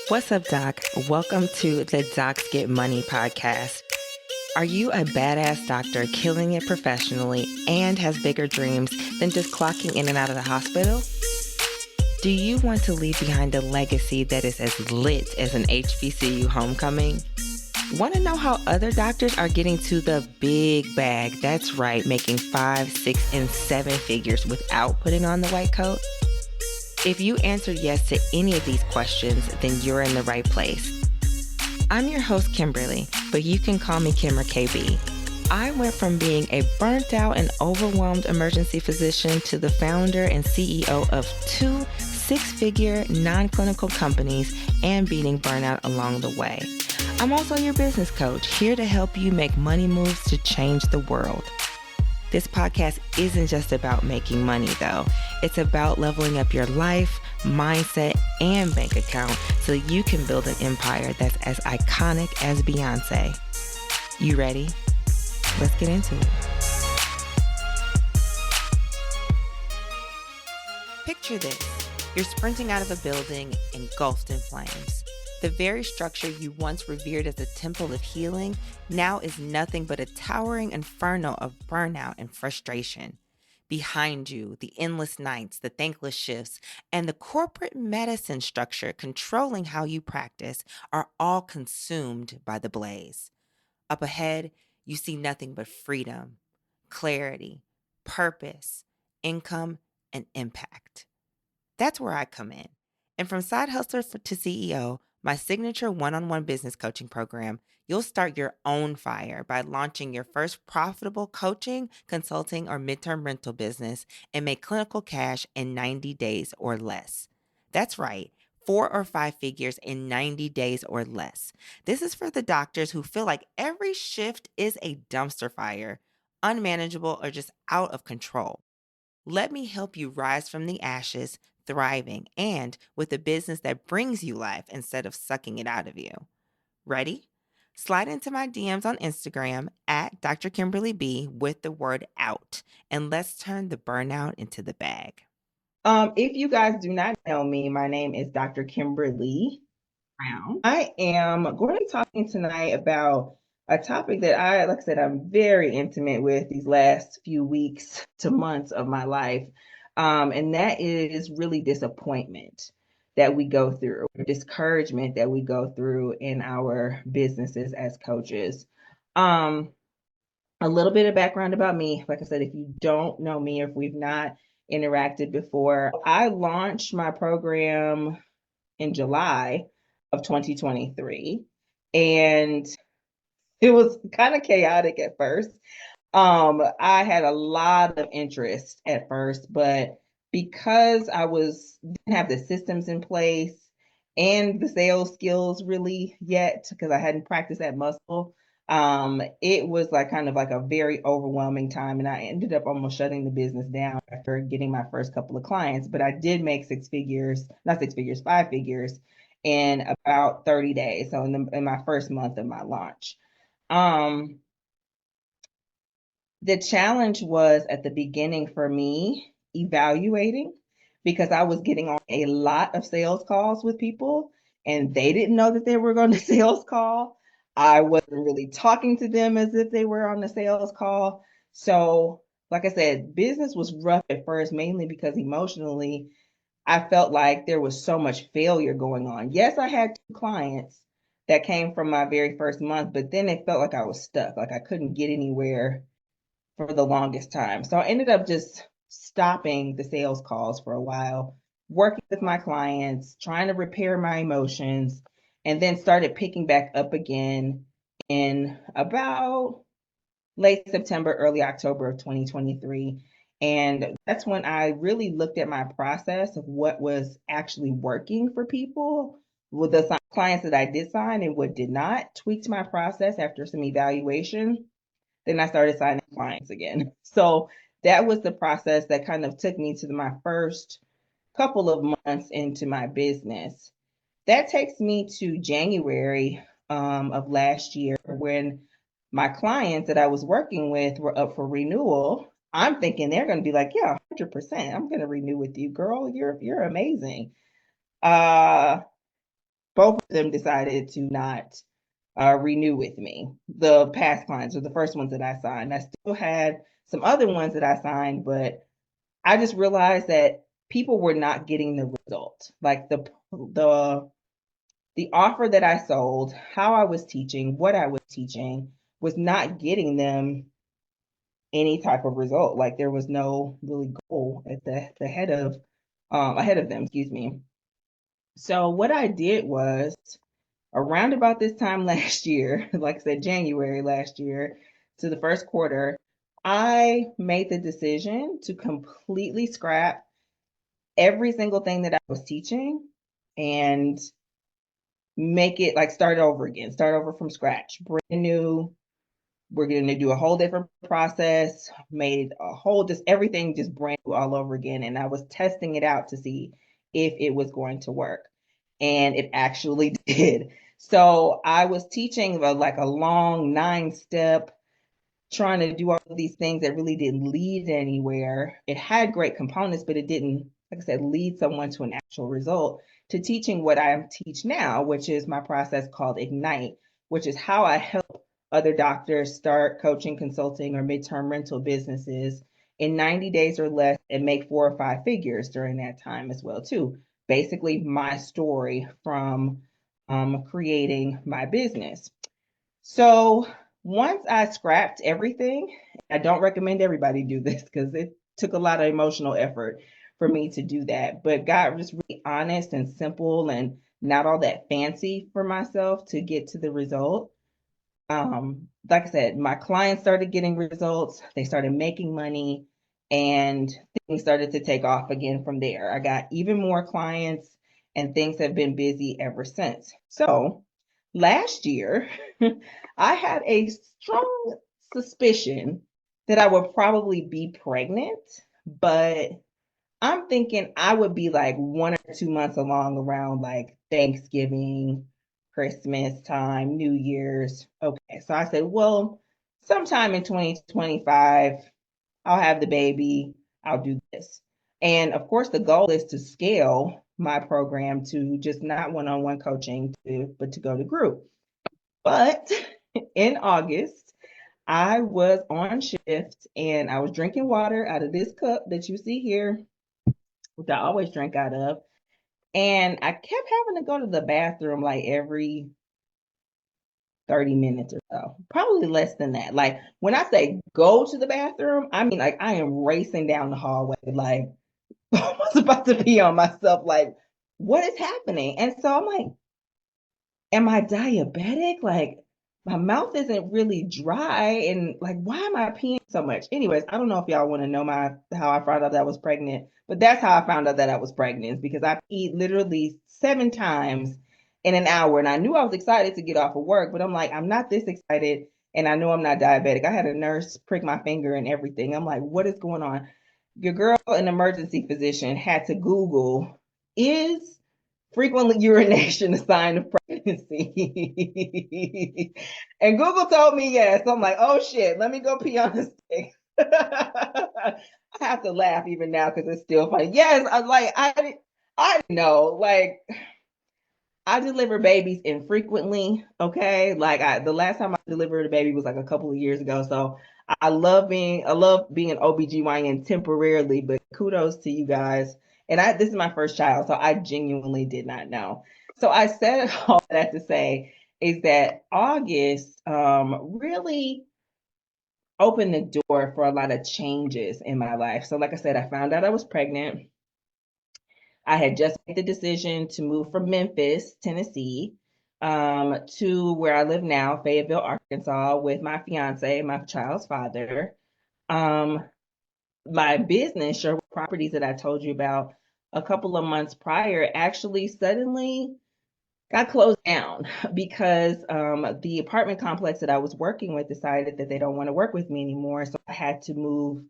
What's up, Doc? Welcome to the Docs Get Money podcast. Are you a badass doctor killing it professionally and has bigger dreams than just clocking in and out of the hospital? Do you want to leave behind a legacy that is as lit as an HBCU homecoming? Want to know how other doctors are getting to the big bag? That's right, making 5, 6, and 7 figures without putting on the white coat? If you answered yes to any of these questions, then you're in the right place. I'm your host, Kimberly, but you can call me Kim or KB. I went from being a burnt out and overwhelmed emergency physician to the founder and CEO of 2 six-figure non-clinical companies and beating burnout along the way. I'm also your business coach, here to help you make money moves to change the world. This podcast isn't just about making money, though. It's about leveling up your life, mindset, and bank account so you can build an empire that's as iconic as Beyonce. You ready? Let's get into it. Picture this. You're sprinting out of a building engulfed in flames. The very structure you once revered as a temple of healing now is nothing but a towering inferno of burnout and frustration. Behind you, the endless nights, the thankless shifts, and the corporate medicine structure controlling how you practice are all consumed by the blaze. Up ahead, you see nothing but freedom, clarity, purpose, income, and impact. That's where I come in. And from side hustler to CEO, my signature one-on-one business coaching program, you'll start your own fire by launching your first profitable coaching, consulting, or midterm rental business and make clinical cash in 90 days or less. That's right, 4 or 5 figures in 90 days or less. This is for the doctors who feel like every shift is a dumpster fire, unmanageable, or just out of control. Let me help you rise from the ashes, thriving, and with a business that brings you life instead of sucking it out of you. Ready? Slide into my DMs on Instagram at Dr. Kimberly B with the word out, and let's turn the burnout into the bag. If you guys do not know me, my name is Dr. Kimberly Brown. I am going to be talking tonight about a topic that like I said, I'm very intimate with these last few weeks to months of my life. And that is really disappointment that we go through, discouragement that we go through in our businesses as coaches. Um, a little bit of background about me. Like I said, if you don't know me or if we've not interacted before, I launched my program in July of 2023. And it was kind of chaotic at first. I had a lot of interest at first, but because didn't have the systems in place and the sales skills really yet, because I hadn't practiced that muscle, it was like kind of like a very overwhelming time. And I ended up almost shutting the business down after getting my first couple of clients. But I did make 6 figures, not 6 figures, 5 figures in about 30 days. So in my first month of my launch. The challenge was at the beginning for me evaluating because I was getting on a lot of sales calls with people and they didn't know that they were going to sales call. I wasn't really talking to them as if they were on the sales call. So, like I said, business was rough at first, mainly because emotionally, I felt like there was so much failure going on. Yes, I had 2 clients that came from my very first month, but then it felt like I was stuck, like I couldn't get anywhere for the longest time. So I ended up just stopping the sales calls for a while, working with my clients, trying to repair my emotions, and then started picking back up again in about late September, early October of 2023. And that's when I really looked at my process of what was actually working for people with the clients that I did sign and what did not, tweaked my process after some evaluation. Then I started signing clients again. So that was the process that kind of took me to my first couple of months into my business. That takes me to January of last year when my clients that I was working with were up for renewal. I'm thinking they're going to be like, yeah, 100%. I'm going to renew with you, girl. You're amazing. Uh, both of them decided to not renew with me. The past clients or the first ones that I signed. I still had some other ones that I signed, but I just realized that people were not getting the result. Like the offer that I sold, how I was teaching, what I was teaching was not getting them any type of result. Like there was no really goal at the head of ahead of them, excuse me. So what I did was around about this time last year, like I said, January last year to the first quarter, I made the decision to completely scrap every single thing that I was teaching and make it like start over again, start over from scratch, brand new. We're going to do a whole different process, made a whole, just everything just brand new all over again. And I was testing it out to see if it was going to work. And it actually did. So I was teaching like a long 9 step, trying to do all of these things that really didn't lead anywhere. It had great components, but it didn't, like I said, lead someone to an actual result, to teaching what I teach now, which is my process called Ignite, which is how I help other doctors start coaching, consulting, or midterm rental businesses in 90 days or less and make 4 or 5 figures during that time as well, too. Basically, my story from creating my business. So once I scrapped everything, I don't recommend everybody do this because it took a lot of emotional effort for me to do that. But got just really honest and simple and not all that fancy for myself to get to the result. Like I said, my clients started getting results, they started making money, and things started to take off again from there. I got even more clients, and things have been busy ever since. So last year, I had a strong suspicion that I would probably be pregnant, but I'm thinking I would be like 1 or 2 months along around like Thanksgiving, Christmas time, New Year's. Okay, so I said, well, sometime in 2025, I'll have the baby, I'll do this. And of course, the goal is to scale my program to just not one on one coaching, but to go to group. But in August, I was on shift and I was drinking water out of this cup that you see here, which I always drink out of. And I kept having to go to the bathroom like every 30 minutes or so, probably less than that. Like when I say go to the bathroom, I mean like I am racing down the hallway, like I was about to pee on myself, like, what is happening? And so I'm like, am I diabetic? Like my mouth isn't really dry and like why am I peeing so much? Anyways, I don't know if y'all want to know my how I found out that I was pregnant, but that's how I found out that I was pregnant because I peed literally 7 times in an hour and I knew I was excited to get off of work, but I'm like I'm not this excited and I know I'm not diabetic. I had a nurse prick my finger and everything. I'm like, what is going on? Your girl, an emergency physician, had to Google, is frequently urination a sign of pregnancy? And Google told me yes. I'm like, oh shit, let me go pee on the stick. I have to laugh even now because it's still funny. Yes, I know, like I deliver babies infrequently. Okay. The last time I delivered a baby was like a couple of years ago. So I love being an OBGYN temporarily, but kudos to you guys. And this is my first child, so I genuinely did not know. So I said all that to say is that August really opened the door for a lot of changes in my life. So like I said, I found out I was pregnant. I had just made the decision to move from Memphis, Tennessee, to where I live now, Fayetteville, Arkansas, with my fiance, my child's father. Um, my business, Sherwood Properties, that I told you about a couple of months prior, actually suddenly got closed down because the apartment complex that I was working with decided that they don't want to work with me anymore. So I had to move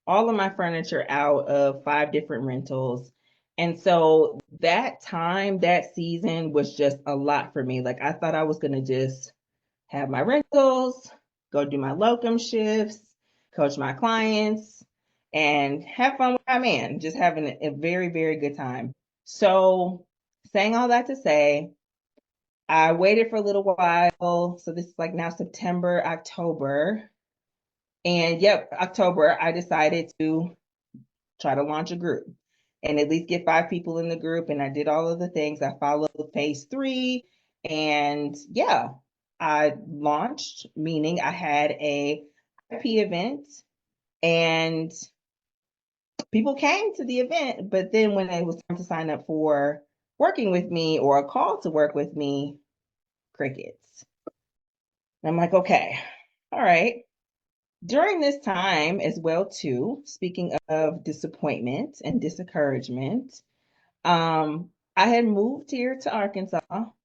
all of my furniture out of 5 different rentals. And so that time, that season was just a lot for me. Like I thought I was going to just have my rentals, go do my locum shifts, coach my clients, and have fun with my man, just having a very, very good time. So saying all that to say, I waited for a little while. So this is like now September, October. And yep, October, I decided to try to launch a group and at least get 5 people in the group. And I did all of the things. I followed phase 3. And yeah, I launched, meaning I had a IP event and people came to the event. But then when it was time to sign up for working with me or a call to work with me, crickets. And I'm like, okay, all right. During this time as well, too, speaking of disappointment and discouragement, I had moved here to Arkansas,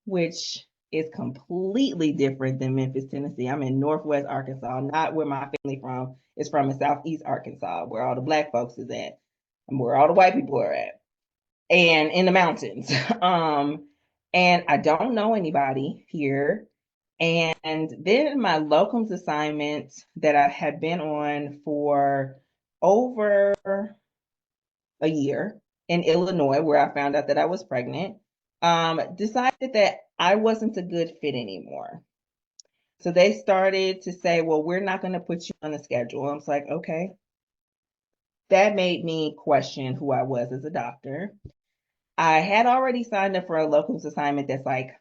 which is completely different than Memphis, Tennessee. I'm in Northwest Arkansas, not where my family from is from in Southeast Arkansas, where all the black folks is at, and where all the white people are at, and in the mountains. And I don't know anybody here. And then my locums assignment that I had been on for over a year in Illinois, where I found out that I was pregnant, decided that I wasn't a good fit anymore. So they started to say, well, we're not going to put you on the schedule. I was like, okay. That made me question who I was as a doctor. I had already signed up for a locums assignment that's like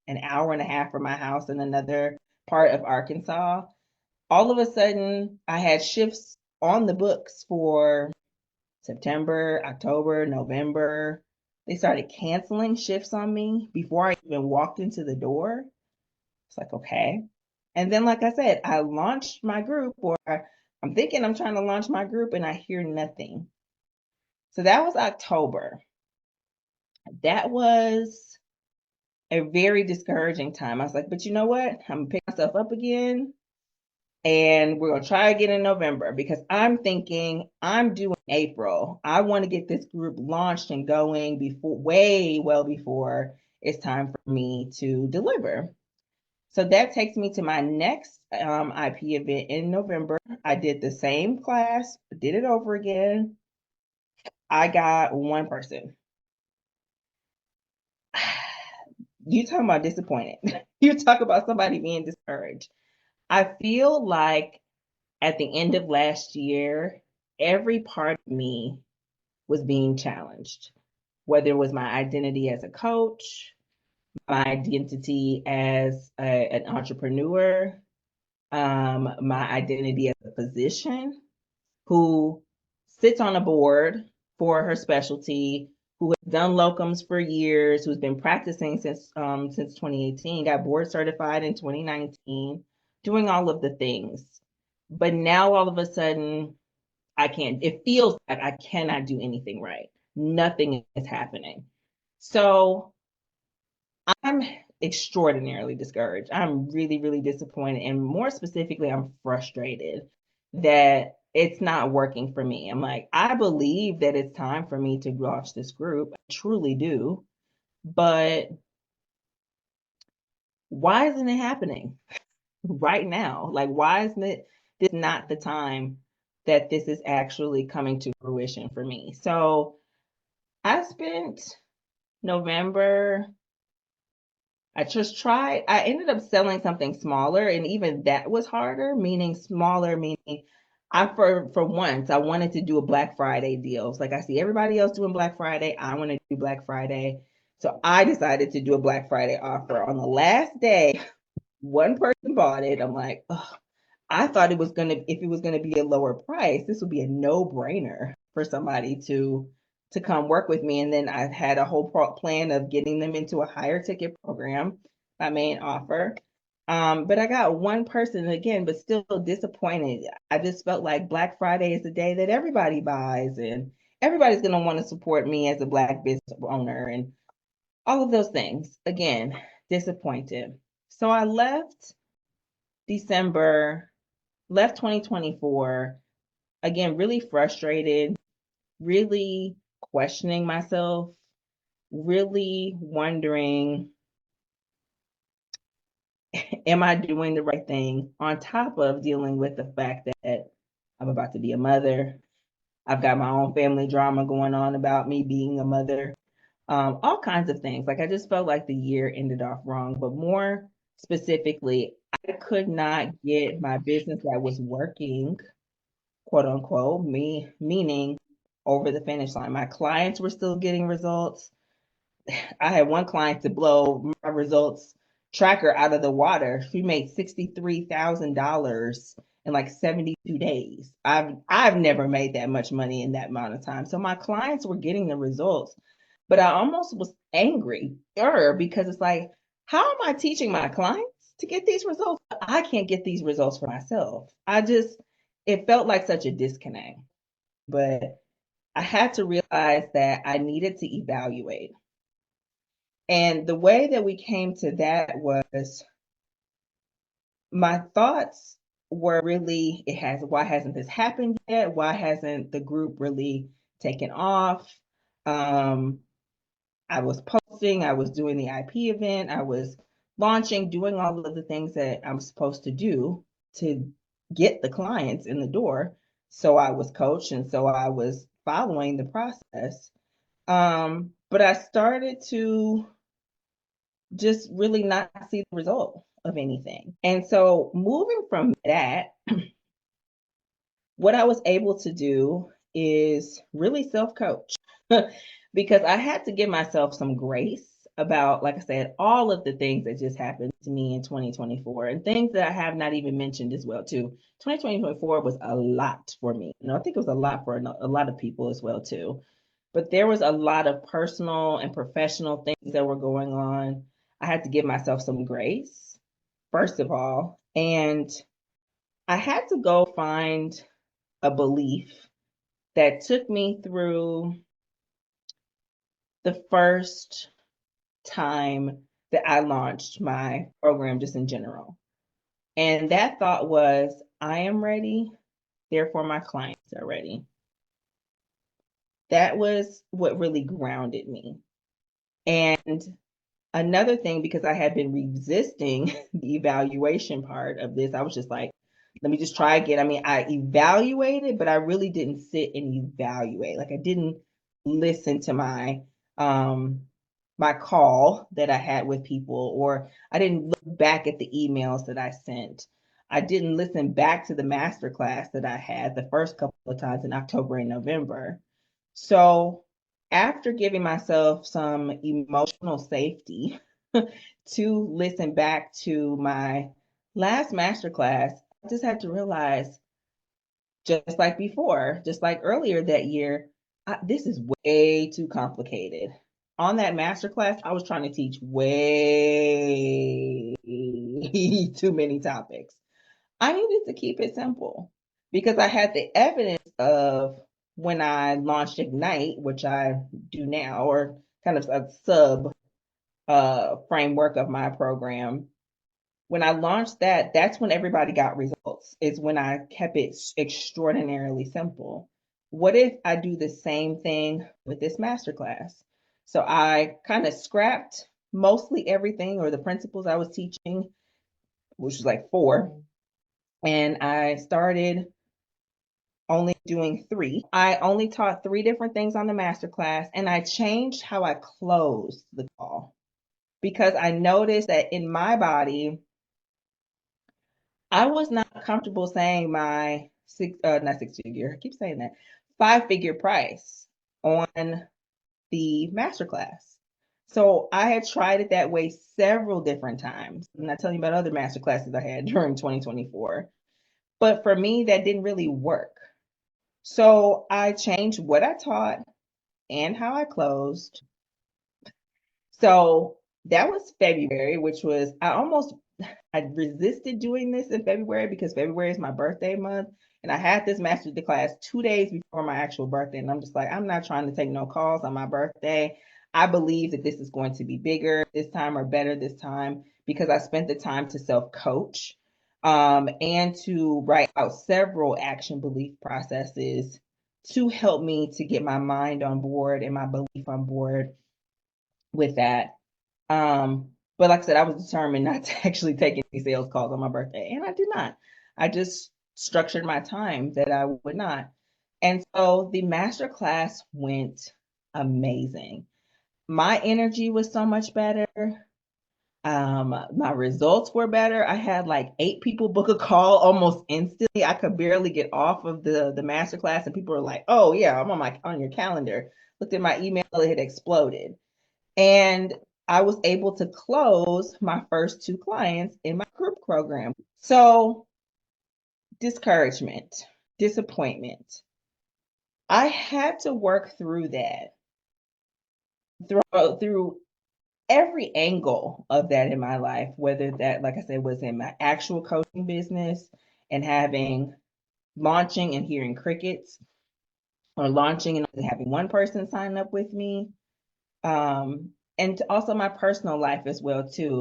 an hour and a half from my house in another part of Arkansas. All of a sudden, I had shifts on the books for September, October, November. They started canceling shifts on me before I even walked into the door. It's like, okay. And then, like I said, I launched my group, or I'm thinking I'm trying to launch my group, and I hear nothing. So that was October. That was a very discouraging time. I was like, but you know what? I'm gonna pick myself up again and we're gonna try again in November because I'm thinking I'm due in April. I want to get this group launched and going before, way well before it's time for me to deliver. So that takes me to my next IP event in November. I did the same class, did it over again. I got one person. You talking about disappointed. You talk about somebody being discouraged. I feel like at the end of last year, every part of me was being challenged, whether it was my identity as a coach, my identity as an entrepreneur, my identity as a physician who sits on a board for her specialty, who has done locums for years, who's been practicing since 2018, got board certified in 2019, doing all of the things. But now all of a sudden, I can't, it feels like I cannot do anything right. Nothing is happening. So I'm extraordinarily discouraged. I'm really, really disappointed. And more specifically, I'm frustrated that it's not working for me. I'm like, I believe that it's time for me to launch this group. I truly do. But why isn't it happening right now? Like, why isn't it this not the time that this is actually coming to fruition for me? So I spent November. I just tried. I ended up selling something smaller, and even that was harder, meaning smaller, meaning for once I wanted to do a Black Friday deal. It's like I see everybody else doing Black Friday. I want to do Black Friday. So I decided to do a Black Friday offer. On the last day, one person bought it. I'm like, oh, I thought it was gonna, if it was gonna be a lower price, this would be a no-brainer for somebody to come work with me. And then I had a whole plan of getting them into a higher ticket program, my main offer. But I got one person again, but still disappointed. I just felt like Black Friday is the day that everybody buys, and everybody's gonna want to support me as a Black business owner, and all of those things. Again, disappointed. So I left December, left 2024, again, really frustrated, really questioning myself, really wondering, am I doing the right thing? On top of dealing with the fact that I'm about to be a mother. I've got my own family drama going on about me being a mother. all kinds of things. Like I just felt like the year ended off wrong, but more specifically, I could not get my business that was working, quote unquote, me meaning over the finish line. My clients were still getting results. I had one client to blow my results tracker out of the water. She made $63,000 in like 72 days. I've never made that much money in that amount of time. So my clients were getting the results, but I almost was angry because it's like, how am I teaching my clients to get these results? I can't get these results for myself. It felt like such a disconnect. But I had to realize that I needed to evaluate. And the way that we came to that was my thoughts were really, why hasn't this happened yet? Why hasn't the group really taken off? Um, I was posting, I was doing the IP event, I was launching, doing all of the things that I'm supposed to do to get the clients in the door. So I was coached and so I was following the process. But I started to just really not see the result of anything. And so moving from that, what I was able to do is really self coach because I had to give myself some grace about, like I said, all of the things that just happened to me in 2024 and things that I have not even mentioned as well too. 2024 was a lot for me. I think it was a lot for a lot of people as well too. But there was a lot of personal and professional things that were going on. I had to give myself some grace, first of all, and I had to go find a belief that took me through the first time that I launched my program, just in general. And that thought was, I am ready, therefore my clients are ready. That was what really grounded me. And another thing, because I had been resisting the evaluation part of this, I was just like, let me just try again. I mean, I evaluated, but I really didn't sit and evaluate. Like I didn't listen to my call that I had with people, or I didn't look back at the emails that I sent. I didn't listen back to the masterclass that I had the first couple of times in October and November. So after giving myself some emotional safety to listen back to my last masterclass, I just had to realize, just like before, just like earlier that year, this is way too complicated. On that masterclass, I was trying to teach way too many topics. I needed to keep it simple because I had the evidence of when I launched Ignite, which I do now, or kind of a sub framework of my program. When I launched that, that's when everybody got results, is when I kept it extraordinarily simple. What if I do the same thing with this masterclass? So I kind of scrapped mostly everything or the principles I was teaching, which was like four, and I started only doing three. I only taught three different things on the masterclass, and I changed how I closed the call because I noticed that in my body, I was not comfortable saying my not six figure, I keep saying that, 5-figure price on the masterclass. So I had tried it that way several different times. I'm not telling you about other masterclasses I had during 2024. But for me, that didn't really work. So I changed what I taught and how I closed. So that was February, which was, I resisted doing this in February because February is my birthday month. And I had this master class 2 days before my actual birthday. And I'm just like, I'm not trying to take no calls on my birthday. I believe that this is going to be bigger this time or better this time because I spent the time to self coach and to write out several action belief processes to help me to get my mind on board and my belief on board with that. But like I said, I was determined not to actually take any sales calls on my birthday, and I did not. I just structured my time that I would not. And so the master class went amazing. my energy was so much better. My results were better. I had like 8 people book a call almost instantly. I could barely get off of the master class, and people were like, "Oh yeah, I'm on your calendar." Looked at my email, it had exploded, and I was able to close my first 2 clients in my group program. So discouragement, disappointment. I had to work through that, through every angle of that in my life, whether that, like I said, was in my actual coaching business and launching and hearing crickets, or launching and having one person sign up with me. And also my personal life as well too.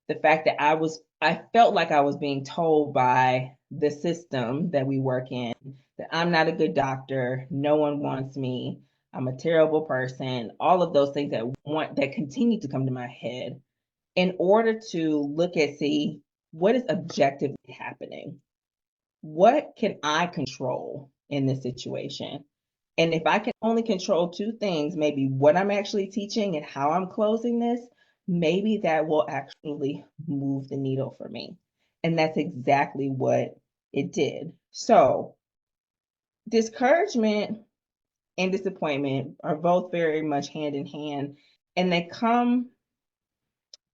The fact that I felt like I was being told by the system that we work in that I'm not a good doctor, no one wants me, I'm a terrible person, all of those things that continue to come to my head, in order to look at, see what is objectively happening. What can I control in this situation? And if I can only control 2 things, maybe what I'm actually teaching and how I'm closing this, maybe that will actually move the needle for me. And that's exactly what it did. So, discouragement and disappointment are both very much hand in hand, and they come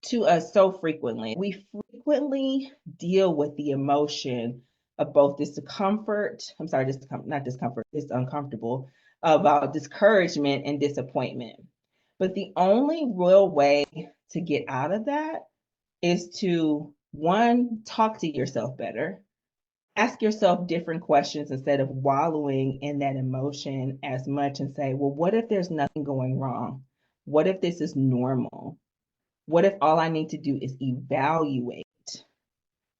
to us so frequently. We frequently deal with the emotion of both discomfort, I'm sorry, not discomfort, it's uncomfortable, about discouragement and disappointment. But the only real way to get out of that is to, one, talk to yourself better, ask yourself different questions instead of wallowing in that emotion as much, and say, well, what if there's nothing going wrong? What if this is normal? What if all I need to do is evaluate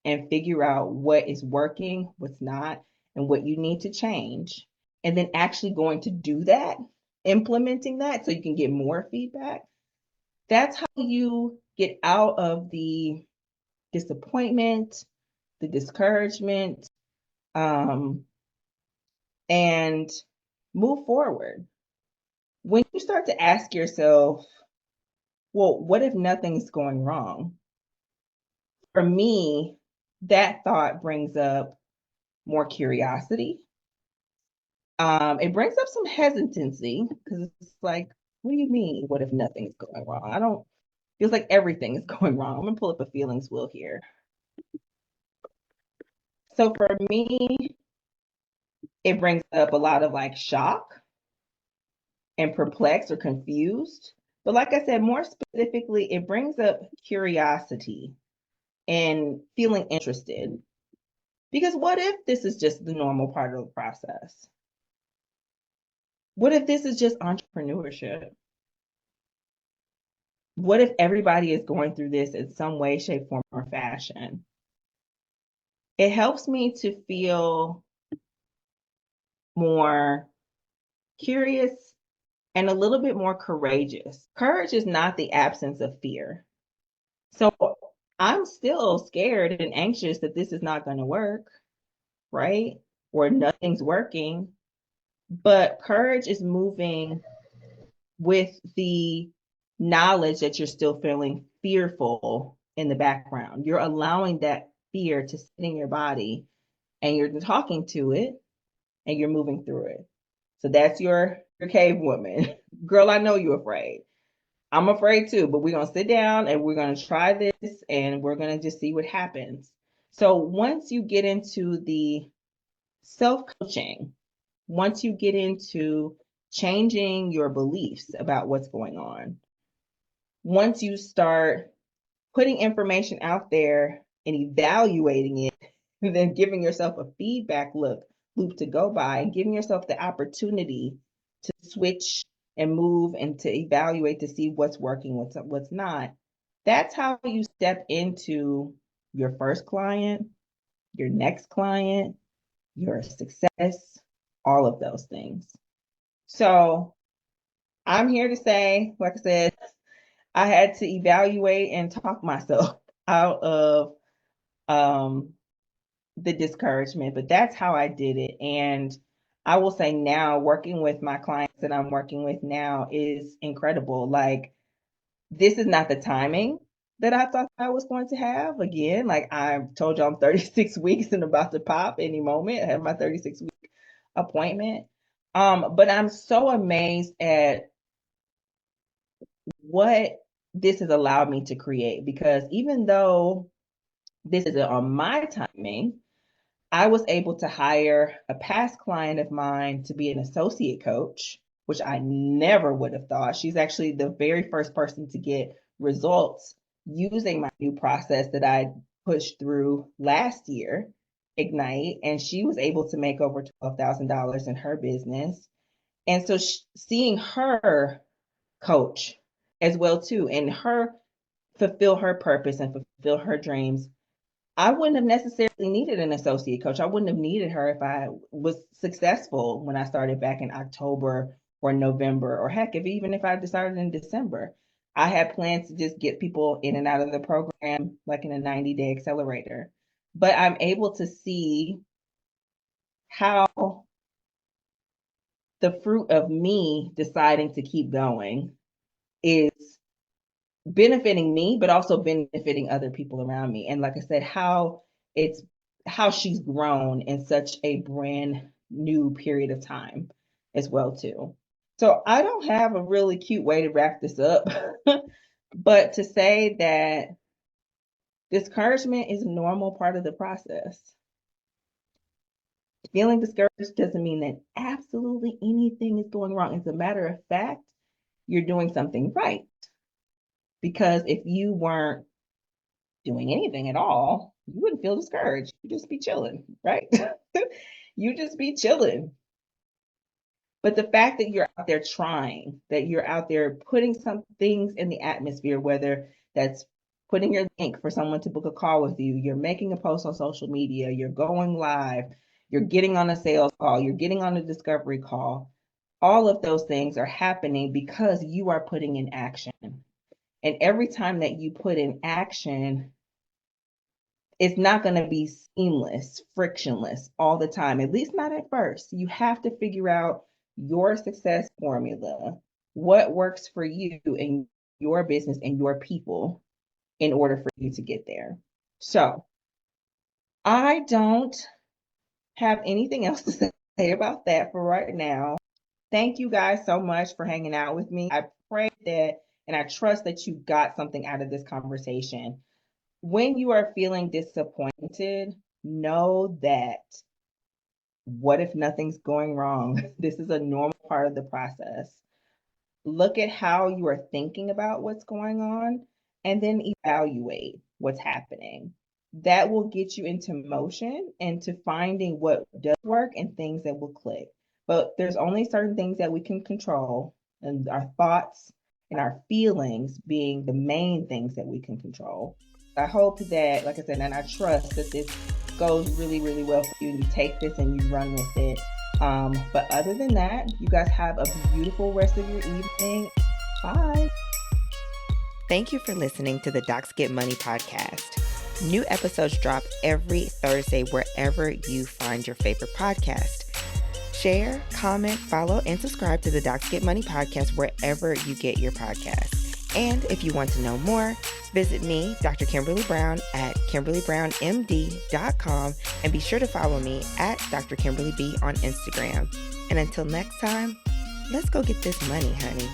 and figure out what is working, what's not, and what you need to change? And then actually going to do that, implementing that so you can get more feedback. That's how you get out of the disappointment, the discouragement, um, and move forward. When you start to ask yourself, well, what if nothing's going wrong? For me, that thought brings up more curiosity. It brings up some hesitancy, because it's like, what do you mean? What if nothing's going wrong? I don't, feels like everything is going wrong. I'm gonna pull up a feelings wheel here. So for me, it brings up a lot of like shock and perplexed or confused. But like I said, more specifically, it brings up curiosity and feeling interested. Because what if this is just the normal part of the process? What if this is just entrepreneurship? What if everybody is going through this in some way, shape, form, or fashion? It helps me to feel more curious and a little bit more courageous. Courage is not the absence of fear. So I'm still scared and anxious that this is not going to work, right? Or nothing's working. But courage is moving with the knowledge that you're still feeling fearful in the background. You're allowing that fear to sit in your body, and you're talking to it, and you're moving through it. So that's your cave woman. Girl, I know you're afraid. I'm afraid too, but we're going to sit down and we're going to try this, and we're going to just see what happens. So once you get into the self coaching, once you get into changing your beliefs about what's going on, once you start putting information out there and evaluating it, and then giving yourself a feedback loop to go by, and giving yourself the opportunity to switch and move and to evaluate to see what's working, what's not. That's how you step into your first client, your next client, your success, all of those things. So I'm here to say, like I said, I had to evaluate and talk myself out of um, the discouragement, but that's how I did it. And I will say now, working with my clients that I'm working with now is incredible. Like, this is not the timing that I thought I was going to have. Again, like I told you, I'm 36 weeks and about to pop any moment. I have my 36-week appointment. But I'm so amazed at what this has allowed me to create, because even though this isn't on my timing, I was able to hire a past client of mine to be an associate coach, which I never would have thought. She's actually the very first person to get results using my new process that I pushed through last year, Ignite, and she was able to make over $12,000 in her business. And so seeing her coach as well too, and her fulfill her purpose and fulfill her dreams, I wouldn't have necessarily needed an associate coach. I wouldn't have needed her if I was successful when I started back in October or November, or heck, even if I decided in December. I had plans to just get people in and out of the program like in a 90-day accelerator. But I'm able to see how the fruit of me deciding to keep going is benefiting me, but also benefiting other people around me. And like I said, how she's grown in such a brand new period of time as well too. So I don't have a really cute way to wrap this up, but to say that discouragement is a normal part of the process. Feeling discouraged doesn't mean that absolutely anything is going wrong. As a matter of fact, you're doing something right. Because if you weren't doing anything at all, you wouldn't feel discouraged. You'd just be chilling, right? You just be chilling. But the fact that you're out there trying, that you're out there putting some things in the atmosphere, whether that's putting your link for someone to book a call with you, you're making a post on social media, you're going live, you're getting on a sales call, you're getting on a discovery call, all of those things are happening because you are putting in action. And every time that you put in action, it's not going to be seamless, frictionless all the time, at least not at first. You have to figure out your success formula, what works for you and your business and your people in order for you to get there. So I don't have anything else to say about that for right now. Thank you guys so much for hanging out with me. I pray that and I trust that you got something out of this conversation. When you are feeling disappointed, know that what if nothing's going wrong? This is a normal part of the process. Look at how you are thinking about what's going on and then evaluate what's happening. That will get you into motion and to finding what does work and things that will click. But there's only certain things that we can control, and our thoughts and our feelings being the main things that we can control. I hope that, like I said, and I trust that this goes really, really well for you. You take this and you run with it. But other than that, you guys have a beautiful rest of your evening. Bye. Thank you for listening to the Docs Get Money podcast. New episodes drop every Thursday wherever you find your favorite podcast. Share, comment, follow, and subscribe to the Docs Get Money podcast wherever you get your podcasts. And if you want to know more, visit me, Dr. Kimberly Brown, at KimberlyBrownMD.com, and be sure to follow me at Dr. Kimberly B on Instagram. And until next time, let's go get this money, honey.